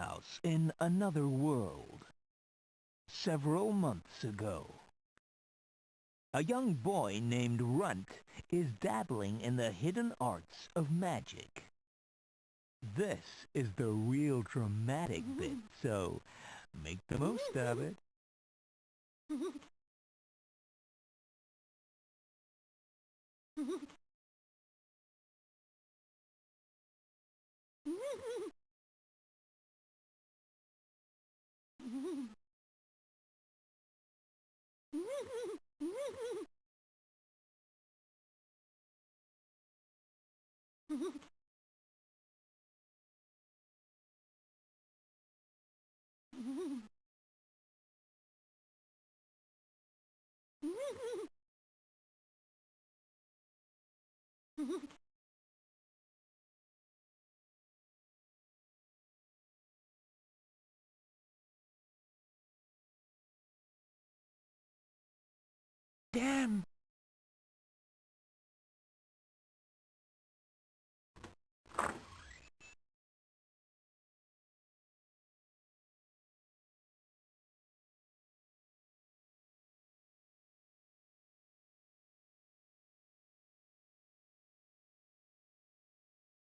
schoolhouse in another world. Several months ago, a young boy named Runt is dabbling in the hidden arts of magic. This is the real dramatic bit, so make the most of it. Damn!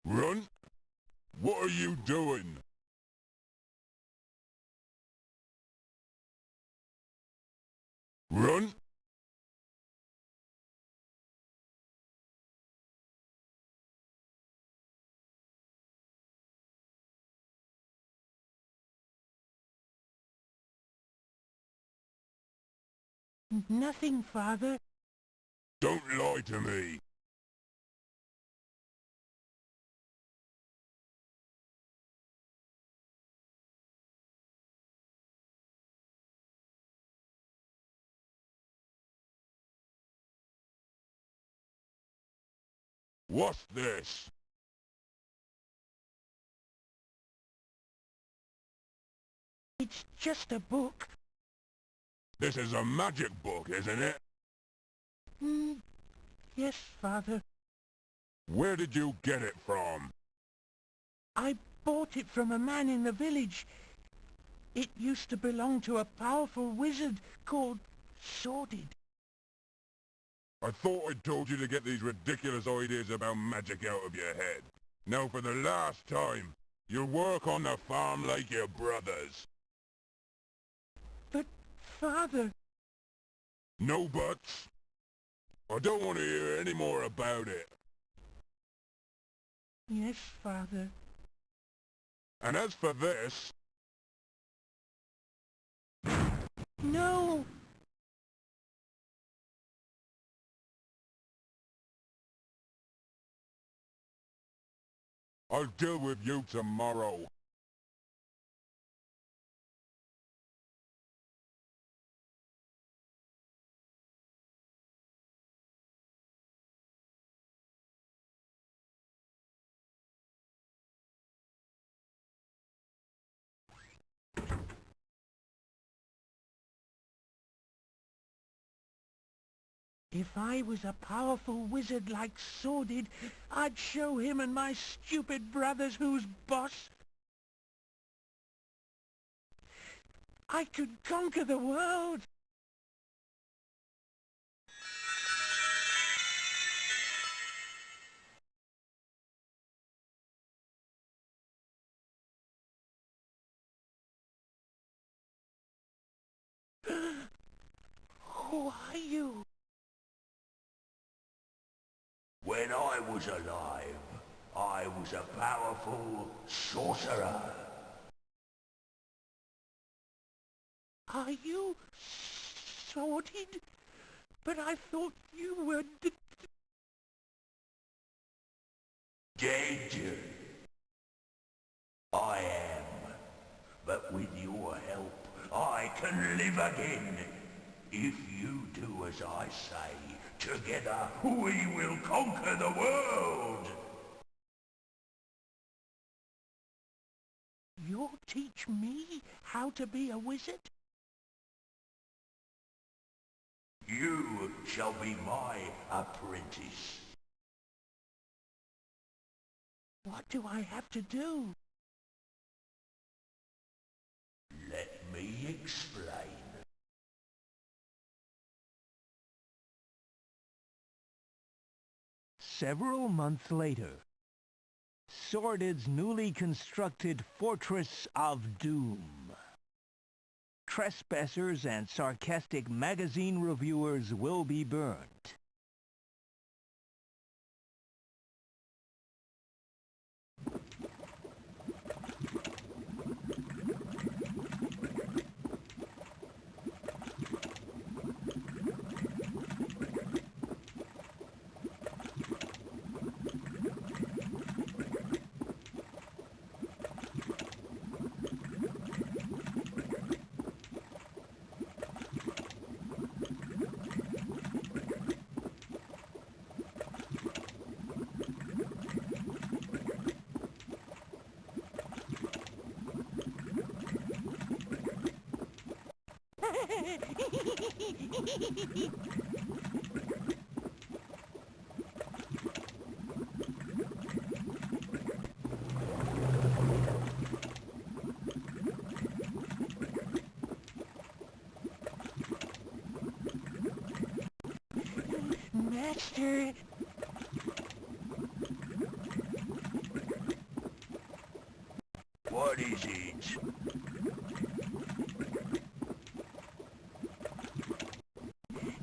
Runt? What are you doing? Runt? Nothing, Father. Don't lie to me. What's this? It's just a book. This is a magic book, isn't it? Yes, Father. Where did you get it from? I bought it from a man in the village. It used to belong to a powerful wizard called Sordid. I thought I told you to get these ridiculous ideas about magic out of your head. Now for the last time, you'll work on the farm like your brothers. But, Father... No buts. I don't want to hear any more about it. Yes, Father. And as for this... No! I'll deal with you tomorrow. If I was a powerful wizard like Sordid, I'd show him and my stupid brothers who's boss. I could conquer the world. Who are you? When I was alive, I was a powerful sorcerer. Are you Sordid? But I thought you were Dead. I am. But with your help, I can live again. If you do as I say, together we will conquer the world! You'll teach me how to be a wizard? You shall be my apprentice. What do I have to do? Let me explain. Several months later, Sordid's newly constructed Fortress of Doom. Trespassers and sarcastic magazine reviewers will be burned. Master! What is it?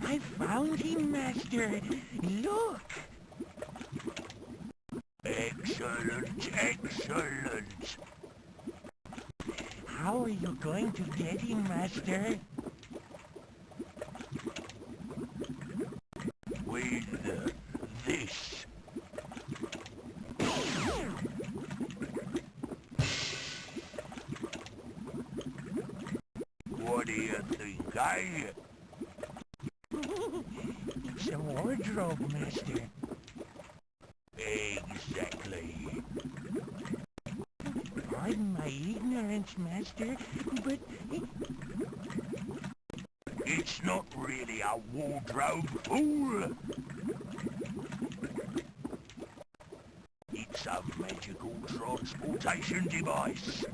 I found him, Master! Look! Excellent, excellent. How are you going to get him, Master? With this. What do you think, eh? It's a wardrobe, Master. Exactly. Pardon my ignorance, Master, but It's not really a wardrobe, fool. It's a magical transportation device.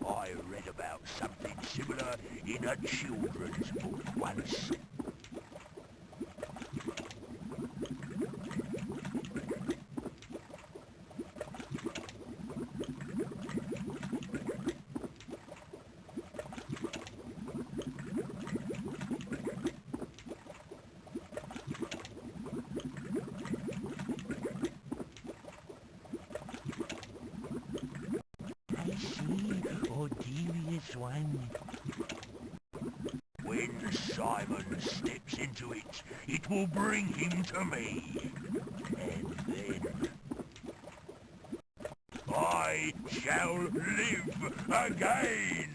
I read about something similar in a children's book once. I see, oh devious one. When Simon steps into it, it will bring him to me. And then I shall live again.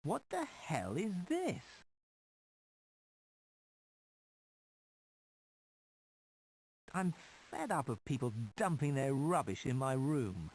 What the hell is this? I'm fed up of people dumping their rubbish in my room.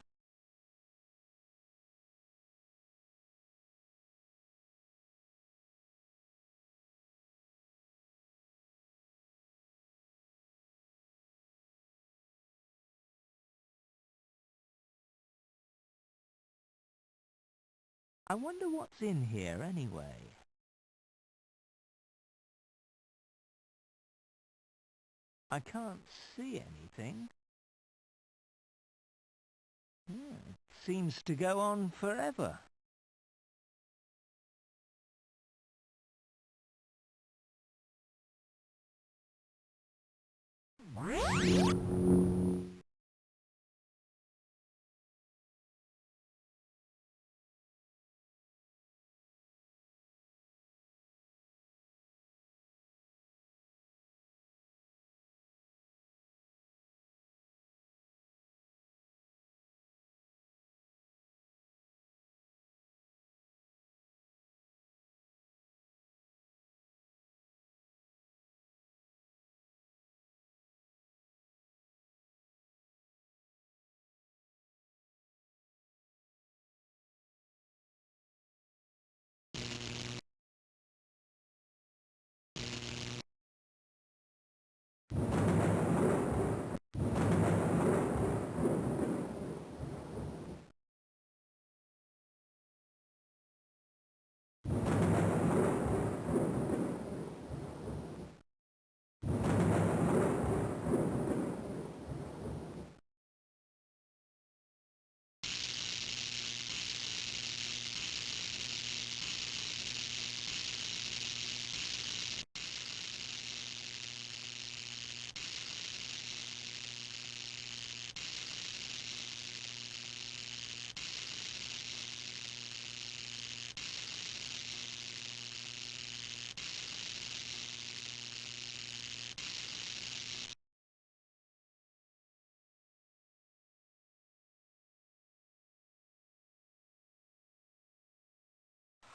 I wonder what's in here anyway. I can't see anything. It seems to go on forever.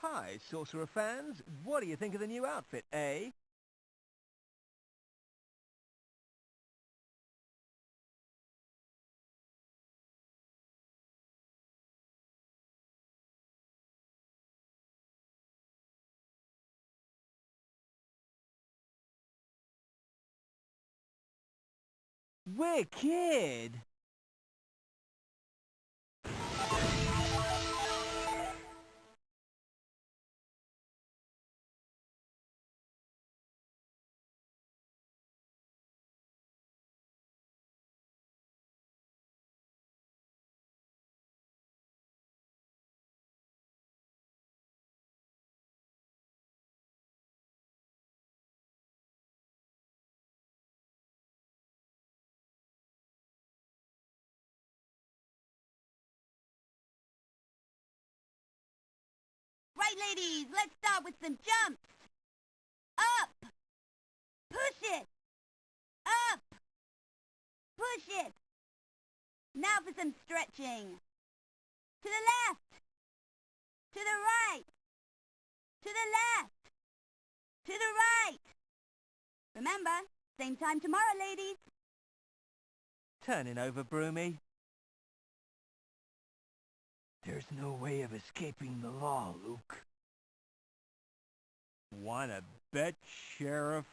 Hi, Sorcerer fans. What do you think of the new outfit, eh? Wicked! Right, ladies, let's start with some jumps. Up. Push it. Up. Push it. Now for some stretching. To the left. To the right. To the left. To the right. Remember, same time tomorrow, ladies. Turning over, Broomy. There's no way of escaping the law, Luke. Wanna bet, Sheriff?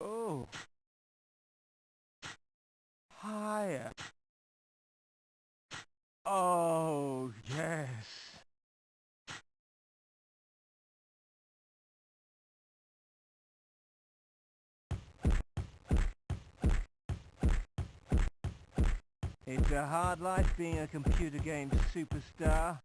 Oh. Higher. Oh, yes. It's a hard life being a computer game superstar.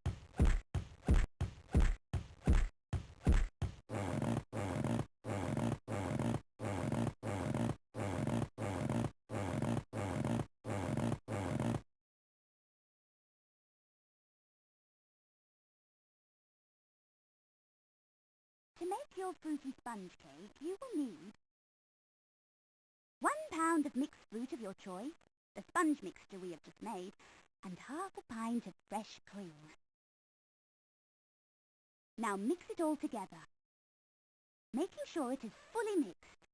To make your fruity sponge cake, you will need 1 pound of mixed fruit of your choice, the sponge mixture we have just made, and half a pint of fresh cream. Now mix it all together, making sure it is fully mixed.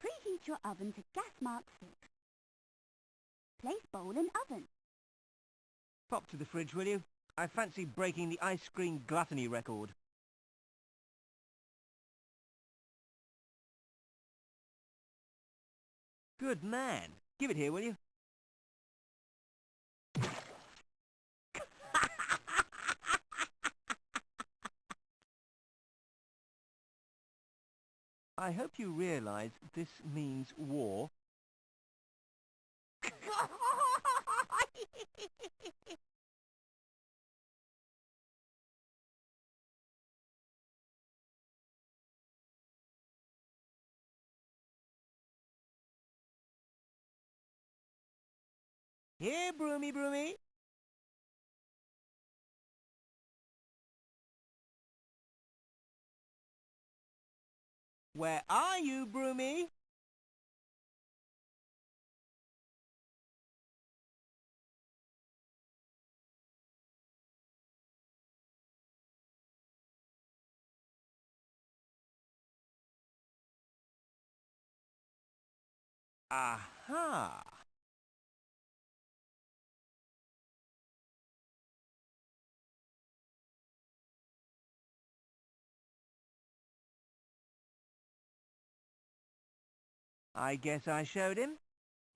Preheat your oven to gas mark 6. Place bowl in oven. Pop to the fridge, will you? I fancy breaking the ice cream gluttony record. Good man. Give it here, will you? I hope you realize this means war. Here, Broomy, Broomy. Where are you, Broomy? Aha! I guess I showed him.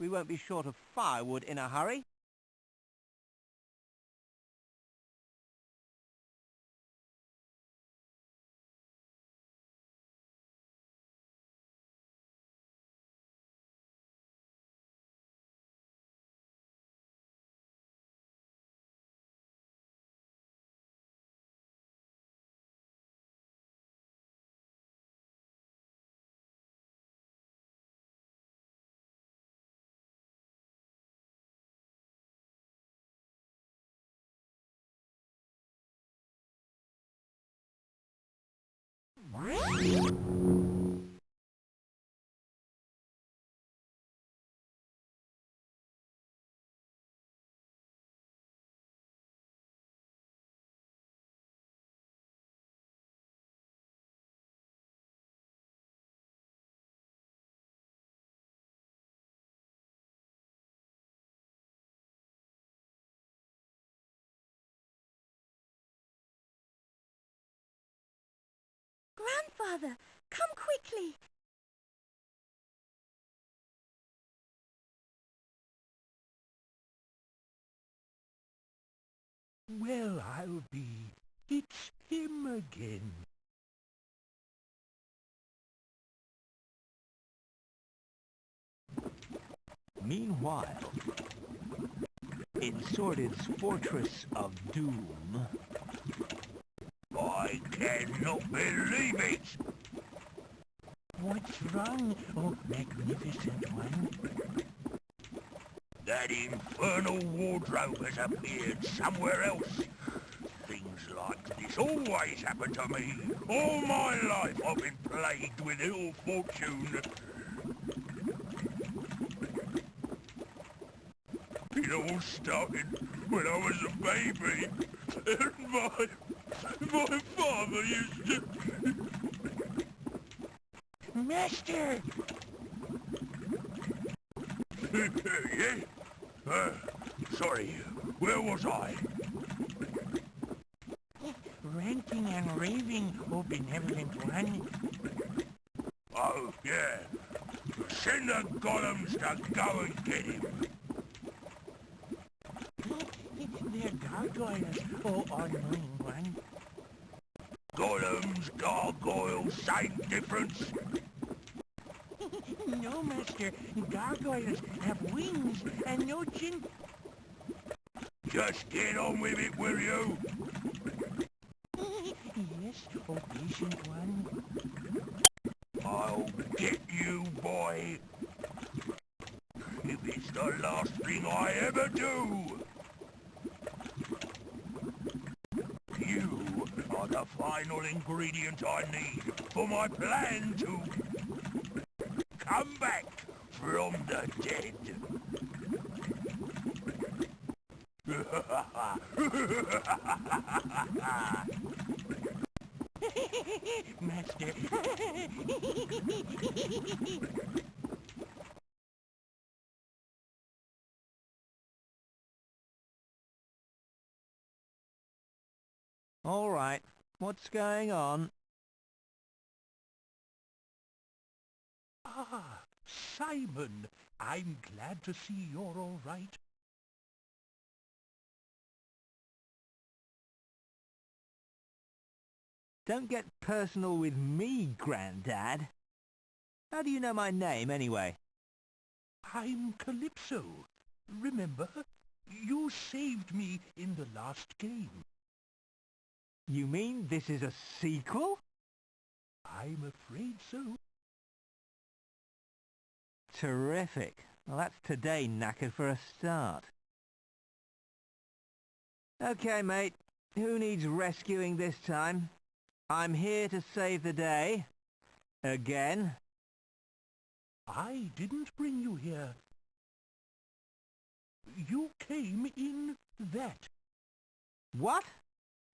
We won't be short of firewood in a hurry. Grandfather, come quickly. Well, I'll be. It's him again. Meanwhile, in Sordid's Fortress of Doom... I cannot believe it! What's wrong, oh magnificent one? That infernal wardrobe has appeared somewhere else. Things like this always happen to me. All my life I've been plagued with ill fortune. It all started when I was a baby. And my father used to... Master! Yes? Sorry, where was I? Ranting and raving, oh benevolent one. Oh, yeah. Send the golems to go and get him. They're gargoyles, oh annoying one. Golems, gargoyles, same difference. No, Master, gargoyles have wings and no chin... Just get on with it, will you? Yes, oh patient one. I'll get you, boy. If it's the last thing I ever do. You are the final ingredient I need for my plan to come back from the dead. Master. All right, what's going on? Ah, Simon, I'm glad to see you're all right. Don't get personal with me, Grandad. How do you know my name, anyway? I'm Calypso. Remember, you saved me in the last game. You mean this is a sequel? I'm afraid so. Terrific. Well, that's today knackered for a start. Okay, mate. Who needs rescuing this time? I'm here to save the day. Again. I didn't bring you here. You came in that. What?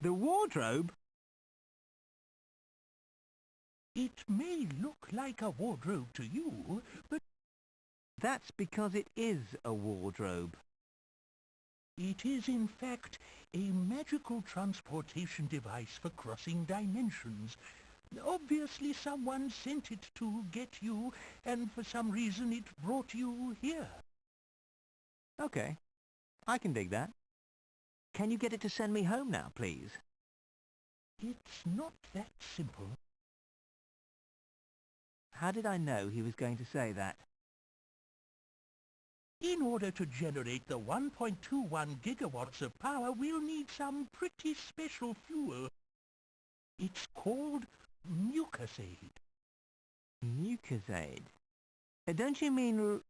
The wardrobe? It may look like a wardrobe to you, but That's because it is a wardrobe. it is in fact a magical transportation device for crossing dimensions. Obviously someone sent it to get you, and for some reason it brought you here. Okay. I can dig that. Can you get it to send me home now, please? It's not that simple. How did I know he was going to say that? In order to generate the 1.21 gigawatts of power, we'll need some pretty special fuel. It's called mucusade. Mucusade? Don't you mean...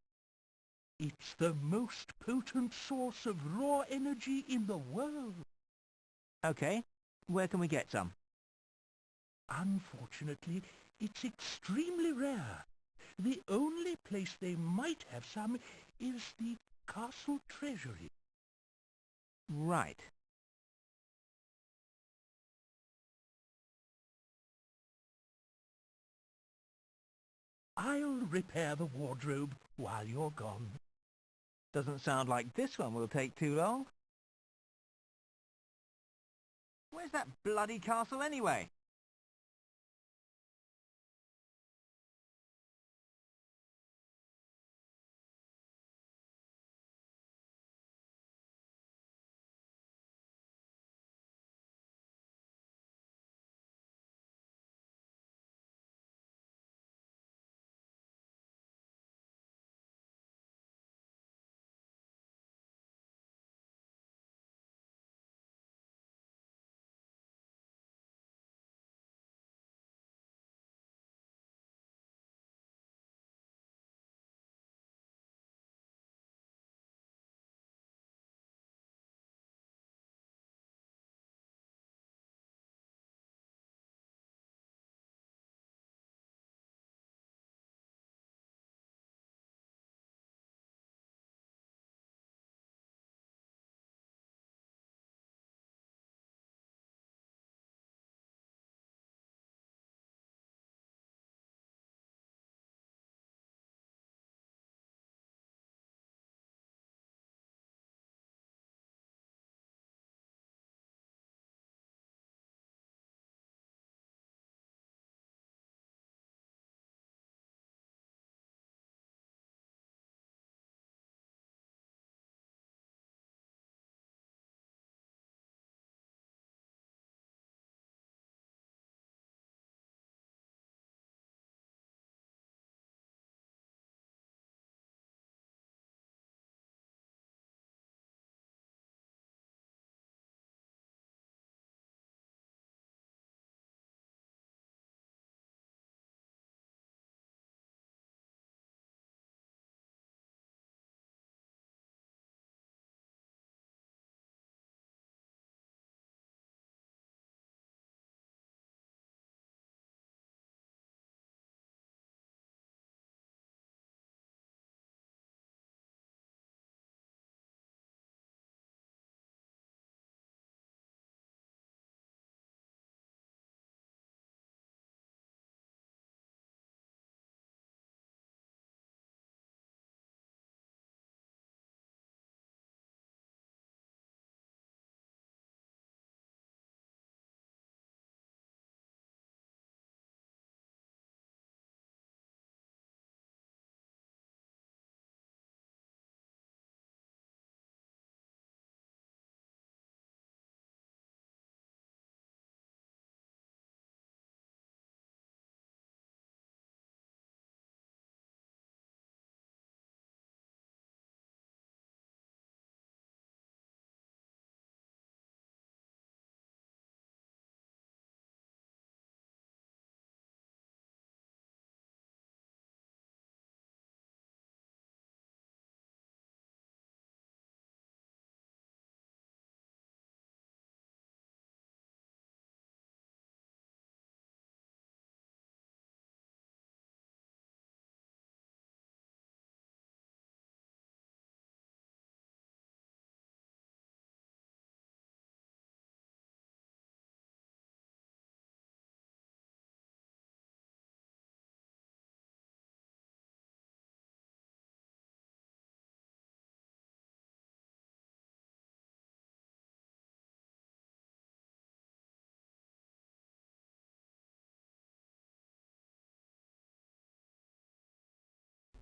It's the most potent source of raw energy in the world. Okay. Where can we get some? Unfortunately, it's extremely rare. The only place they might have some is the castle treasury. Right. I'll repair the wardrobe while you're gone. Doesn't sound like this one will take too long. Where's that bloody castle anyway?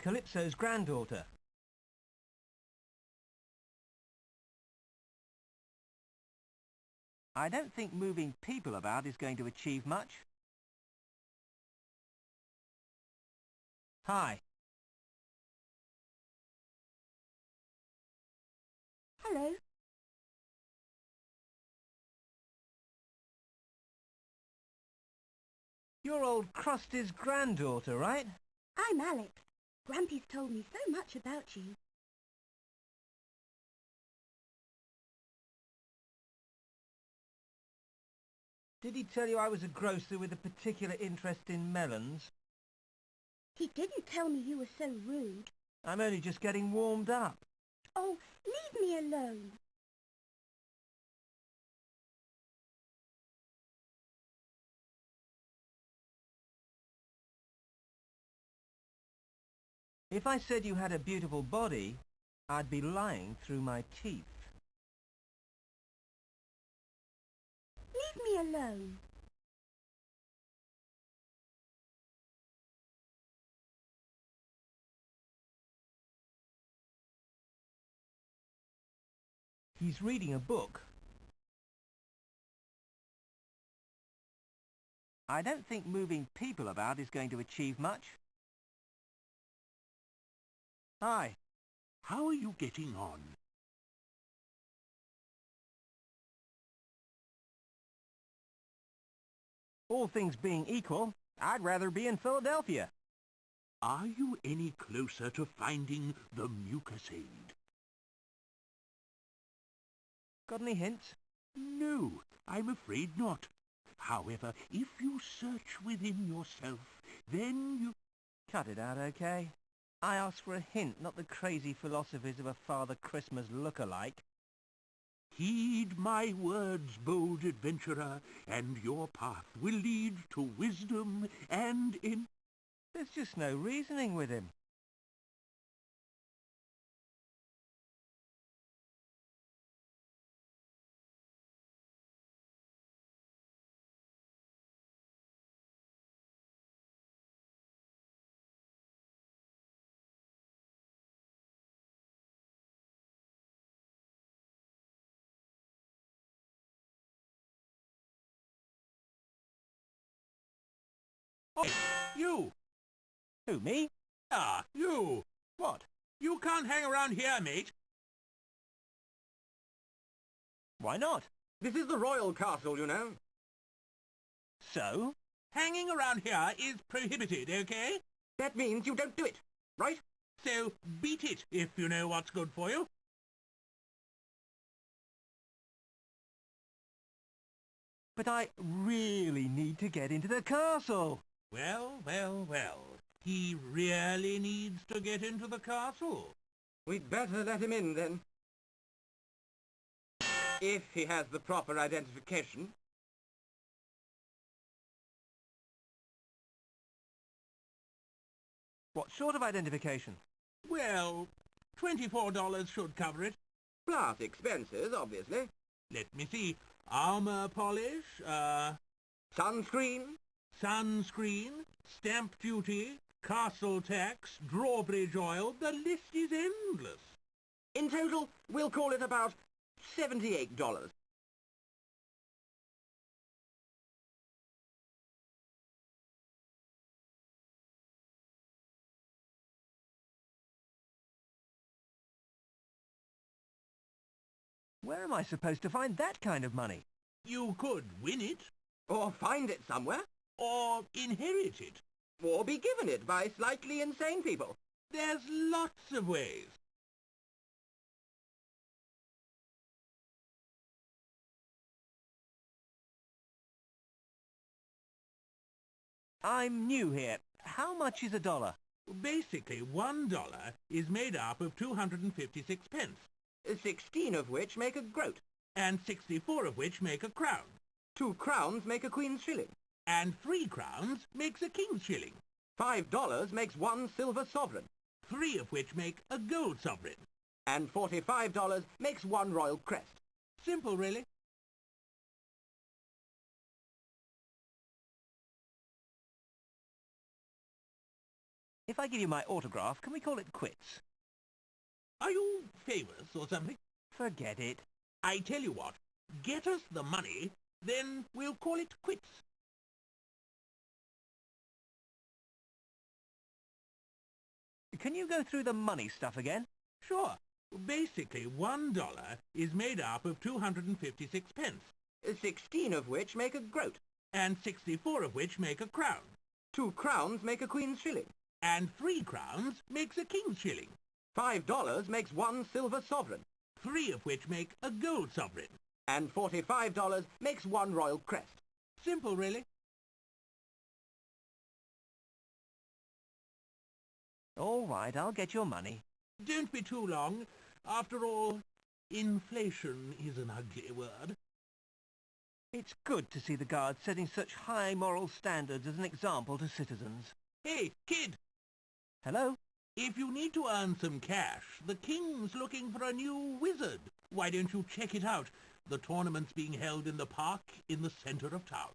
Calypso's granddaughter. I don't think moving people about is going to achieve much. Hi. Hello. You're old Krusty's granddaughter, right? I'm Alex. Grampy's told me so much about you. Did he tell you I was a grocer with a particular interest in melons? He didn't tell me you were so rude. I'm only just getting warmed up. Oh, leave me alone. If I said you had a beautiful body, I'd be lying through my teeth. Leave me alone. He's reading a book. I don't think moving people about is going to achieve much. Hi. How are you getting on? All things being equal, I'd rather be in Philadelphia. Are you any closer to finding the mucusade? Got any hints? No, I'm afraid not. However, if you search within yourself, then you... Cut it out, okay? I asked for a hint, not the crazy philosophies of a Father Christmas look-alike. Heed my words, bold adventurer, and your path will lead to wisdom and in... There's just no reasoning with him. Oh, you! Who, me? Ah, you! What? You can't hang around here, mate. Why not? This is the royal castle, you know. So? Hanging around here is prohibited, okay? That means you don't do it, right? So beat it if you know what's good for you. But I really need to get into the castle. Well, well, well. He really needs to get into the castle. We'd better let him in, then. If he has the proper identification. What sort of identification? Well, $24 should cover it. Plus expenses, obviously. Let me see. Armor polish, Sunscreen. sunscreen, stamp duty, castle tax, drawbridge oil. The list is endless. In total, we'll call it about $78. Where am I supposed to find that kind of money? You could win it, Or find it somewhere. or inherit it. Or be given it by slightly insane people. There's lots of ways. I'm new here. How much is a dollar? Basically, $1 is made up of 256 pence, 16 of which make a groat. and 64 of which make a crown, 2 crowns make a queen's shilling. and 3 crowns makes a king's shilling, $5 makes 1 silver sovereign. 3 of which make a gold sovereign. And $45 makes 1 royal crest. Simple, really. If I give you my autograph, can we call it quits? Are you famous or something? Forget it. I tell you what, get us the money, then we'll call it quits. Can you go through the money stuff again? Sure. Basically, $1 is made up of 256 pence, 16 of which make a groat. and 64 of which make a crown, 2 crowns make a queen's shilling. and 3 crowns makes a king's shilling, $5 makes 1 silver sovereign. 3 of which make a gold sovereign. And $45 makes 1 royal crest. Simple, really. All right, I'll get your money. Don't be too long. After all, inflation is an ugly word. It's good to see the Guards setting such high moral standards as an example to citizens. Hey, kid! Hello? If you need to earn some cash, the King's looking for a new wizard. Why don't you check it out? The tournament's being held in the park in the centre of town.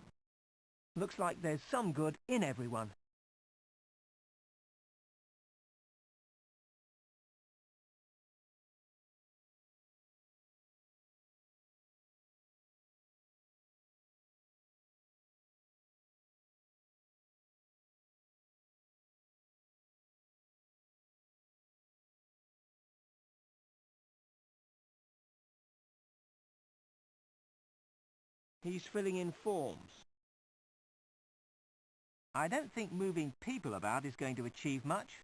Looks like there's some good in everyone. He's filling in forms. I don't think moving people about is going to achieve much.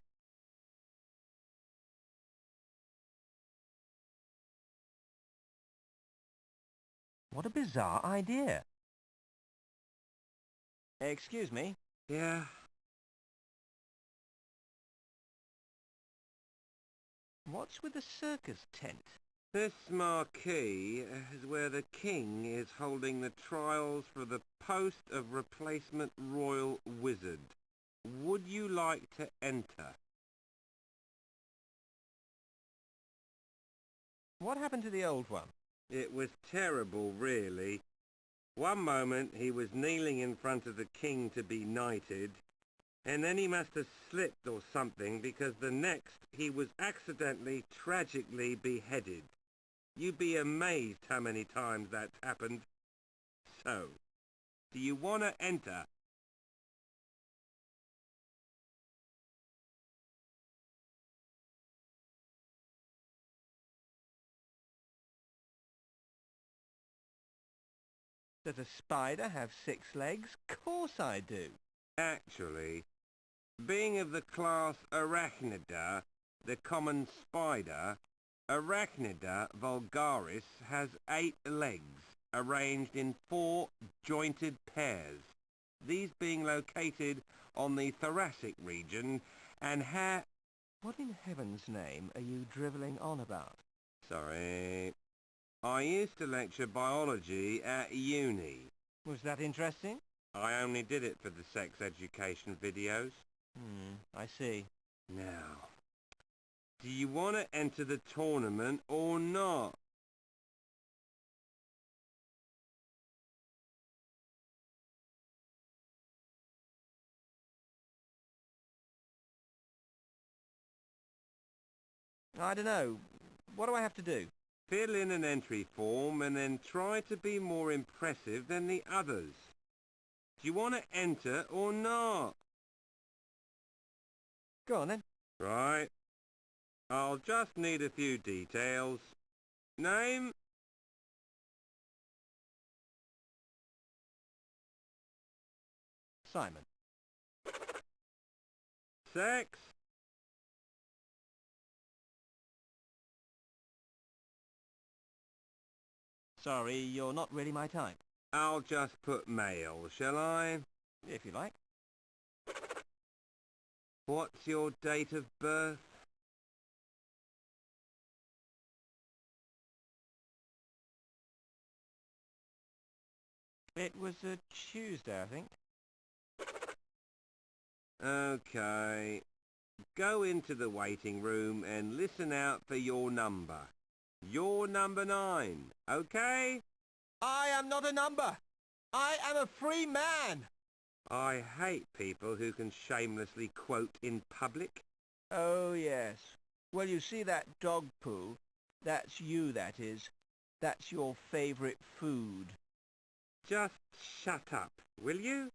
What a bizarre idea. Excuse me? Yeah. What's with the circus tent? This marquee is where the King is holding the trials for the post of replacement royal wizard. Would you like to enter? What happened to the old one? It was terrible, really. One moment he was kneeling in front of the King to be knighted, and then he must have slipped or something, because the next he was accidentally, tragically beheaded. You'd be amazed how many times that's happened. So, do you want to enter? Does a spider have 6 legs? Course I do. Actually, being of the class Arachnida, the common spider, Arachnida vulgaris has 8 legs, arranged in 4 jointed pairs, these being located on the thoracic region and What in heaven's name are you drivelling on about? Sorry. I used to lecture biology at uni. Was that interesting? I only did it for the sex education videos. I see. Now, do you want to enter the tournament or not? I don't know. What do I have to do? Fill in an entry form and then try to be more impressive than the others. Do you want to enter or not? Go on then. Right. I'll just need a few details. Name? Simon. Sex? Sorry, you're not really my type. I'll just put male, shall I? If you like. What's your date of birth? It was a Tuesday, I think. Okay. Go into the waiting room and listen out for your number. You're number 9, okay? I am not a number. I am a free man. I hate people who can shamelessly quote in public. Oh, yes. Well, you see that dog poo? That's you, that is. That's your favourite food. Just shut up, will you?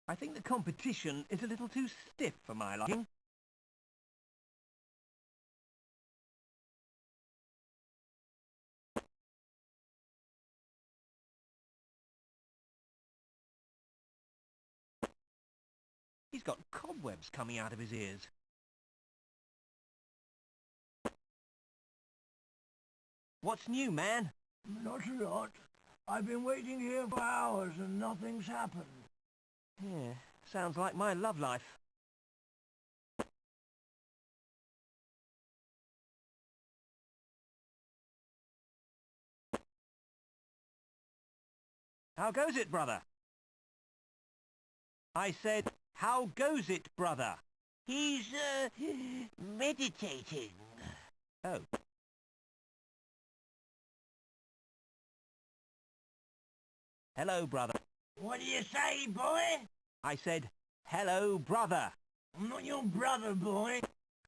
I think the competition is a little too stiff for my liking. He's got cobwebs coming out of his ears. What's new, man? Not a lot. I've been waiting here for hours and nothing's happened. Yeah, sounds like my love life. How goes it, brother? I said, how goes it, brother? He's, meditating. Oh. Hello, brother. What do you say, boy? I said, hello, brother. I'm not your brother, boy.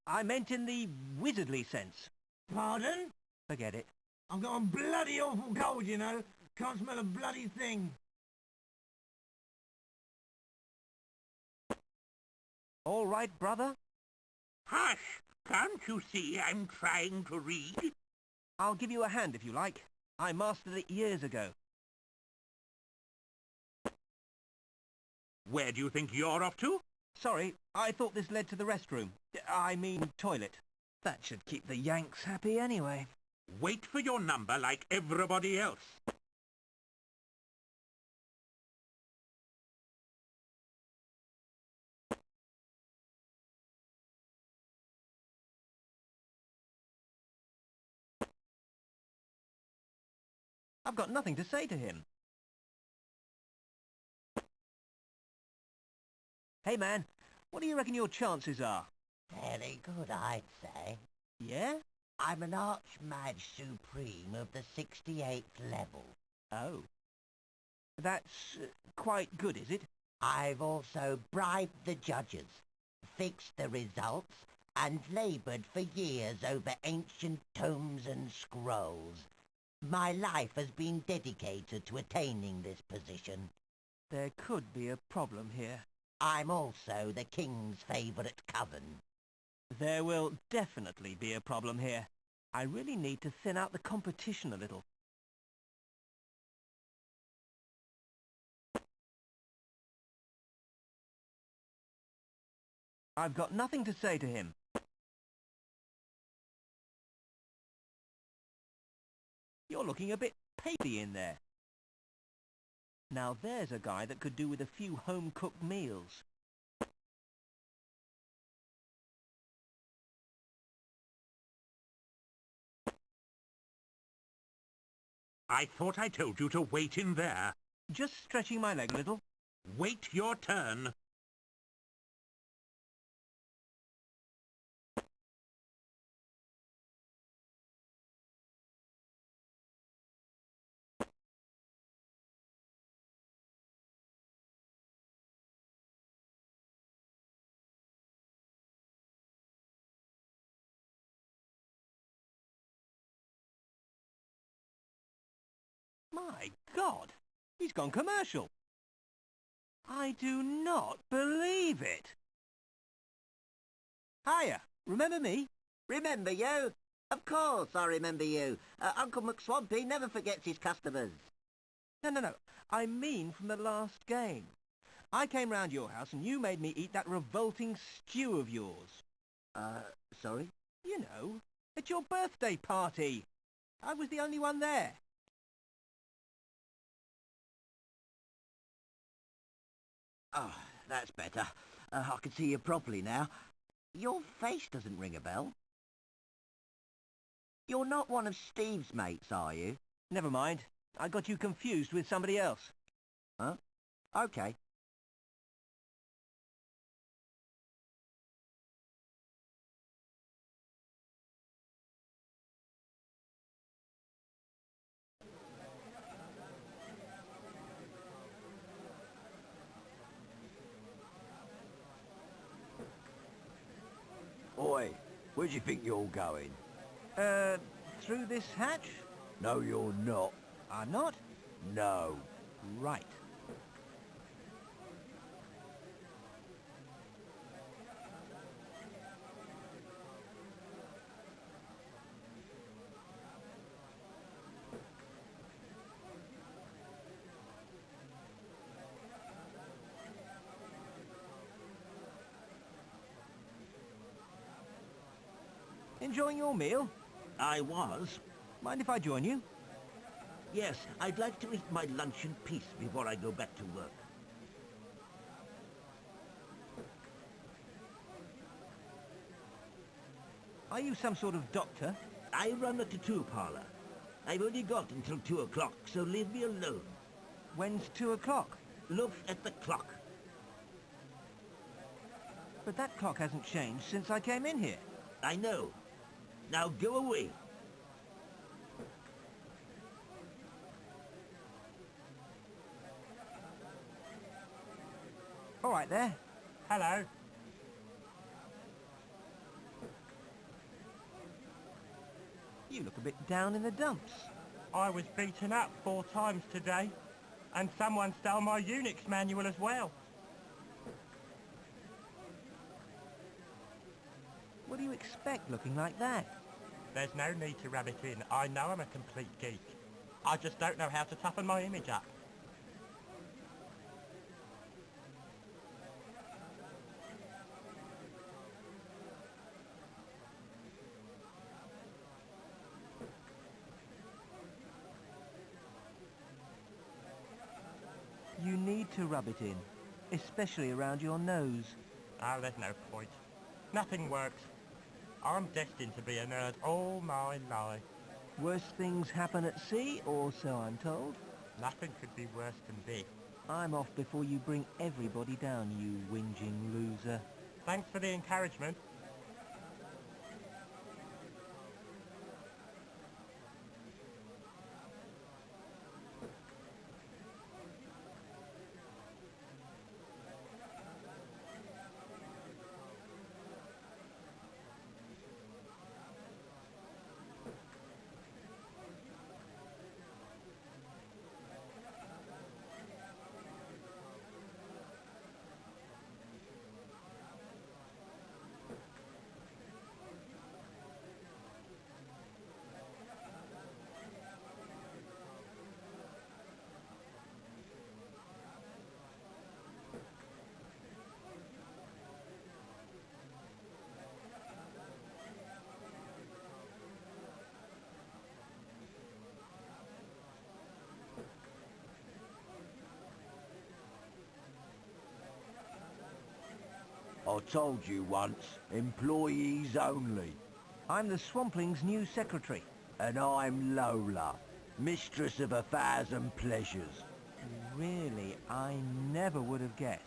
I meant in the wizardly sense. Pardon? Forget it. I've got a bloody awful cold, you know. Can't smell a bloody thing. All right, brother? Hush! Can't you see I'm trying to read? I'll give you a hand if you like. I mastered it years ago. Where do you think you're off to? Sorry, I thought this led to the restroom. I mean, toilet. That should keep the Yanks happy anyway. Wait for your number like everybody else. I've got nothing to say to him. Hey man, what do you reckon your chances are? Very good, I'd say. Yeah? I'm an Archmage Supreme of the 68th level. Oh. That's quite good, is it? I've also bribed the judges, fixed the results, and laboured for years over ancient tomes and scrolls. My life has been dedicated to attaining this position. There could be a problem here. I'm also the King's favourite coven. There will definitely be a problem here. I really need to thin out the competition a little. I've got nothing to say to him. You're looking a bit pasty in there. Now there's a guy that could do with a few home-cooked meals. I thought I told you to wait in there. Just stretching my leg a little. Wait your turn. My God, he's gone commercial. I do not believe it. Hiya, remember me? Remember you? Of course I remember you. Uncle McSwampy never forgets his customers. No. I mean from the last game. I came round your house and you made me eat that revolting stew of yours. Sorry? You know, at your birthday party. I was the only one there. Oh, that's better. I can see you properly now. Your face doesn't ring a bell. You're not one of Steve's mates, are you? Never mind. I got you confused with somebody else. Huh? Okay. Oi, where do you think you're going? Through this hatch? No, you're not. I'm not? No. Right. Enjoying your meal? I was. Mind if I join you? Yes, I'd like to eat my lunch in peace before I go back to work. Are you some sort of doctor? I run a tattoo parlor. I've only got until 2 o'clock, so leave me alone. When's 2 o'clock? Look at the clock. But that clock hasn't changed since I came in here. I know. Now go away. All right there. Hello. You look a bit down in the dumps. I was beaten up 4 times today, and someone stole my Unix manual as well. What do you expect looking like that? There's no need to rub it in. I know I'm a complete geek. I just don't know how to toughen my image up. You need to rub it in, especially around your nose. Oh, there's no point. Nothing works. I'm destined to be a nerd all my life. Worse things happen at sea, or so I'm told. Nothing could be worse than this. I'm off before you bring everybody down, you whinging loser. Thanks for the encouragement. I told you once, employees only. I'm the Swampling's new secretary. And I'm Lola, mistress of 1,000 pleasures. Really, I never would have guessed.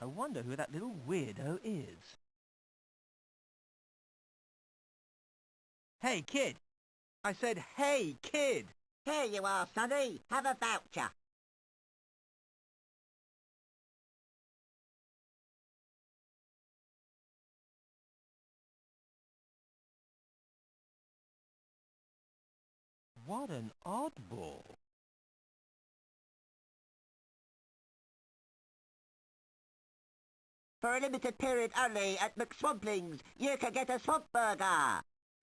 I wonder who that little weirdo is. Hey, kid! I said, hey, kid! Here you are, Sonny. Have a voucher. What an oddball. For a limited period only at McSwampling's, you can get a Swamp Burger,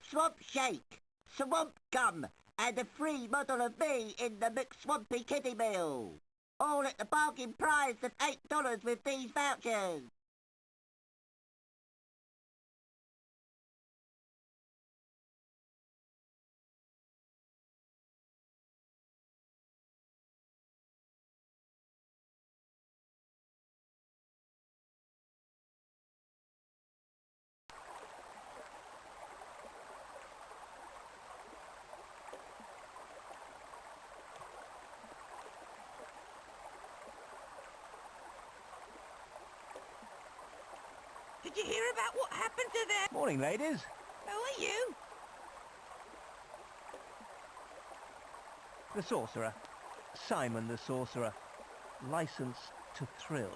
Swamp Shake, Swamp Gum, and a free model of me in the McSwampy Kiddie Meal. All at the bargain price of $8 with these vouchers. Did you hear about what happened to them? Morning, ladies. Who are you? The Sorcerer. Simon the Sorcerer. Licensed to thrill.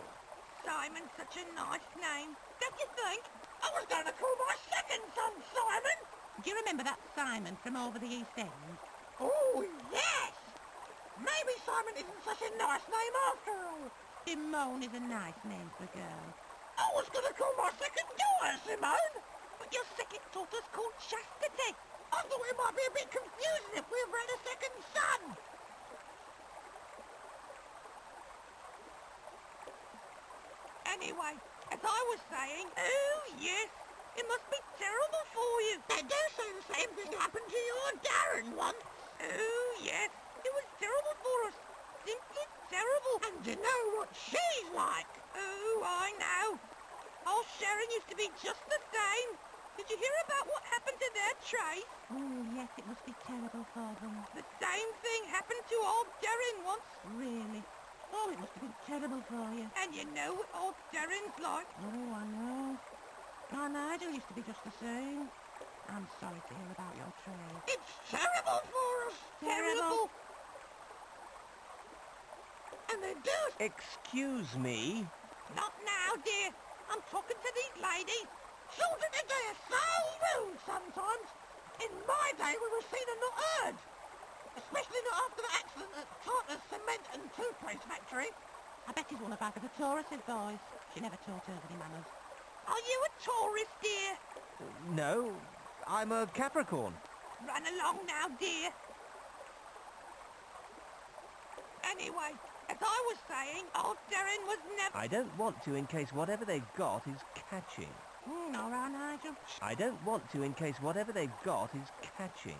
Simon's such a nice name, don't you think? I was going to call my second son Simon. Do you remember that Simon from over the East End? Oh, yes! Maybe Simon isn't such a nice name after all. Simone is a nice name for a girl. I was going to call my second daughter Simone, but your second daughter's called Chastity. I thought it might be a bit confusing if we ever had a second son. And Anyway, as I was saying, oh yes, it must be terrible for you. They do say the same thing happened to your Darren once. Oh yes, it was terrible for us. Simply terrible. And you know what she's like. Oh, I know. Our Sharon used to be just the same. Did you hear about what happened to their trace? Oh, yes, it must be terrible for them. The same thing happened to old Darren once. Really? Oh, it must have been terrible for you. And you know what old Darren's like. Oh, I know. My Nigel used to be just the same. I'm sorry to hear about your trade. It's terrible for us. Terrible. And they do. Excuse me? Not now, dear. I'm talking to these ladies. Children today are so rude sometimes. In my day, we were seen and not heard. Especially not after the accident at Carter's cement and toothpaste factory. I bet he's one of Agatha Taurus's boys. She never taught her any manners. Are you a tourist, dear? No, I'm a Capricorn. Run along now, dear. Anyway, as I was saying, old Darren was never... I don't want to in case whatever they've got is catching. All right, Nigel. I don't want to in case whatever they've got is catching.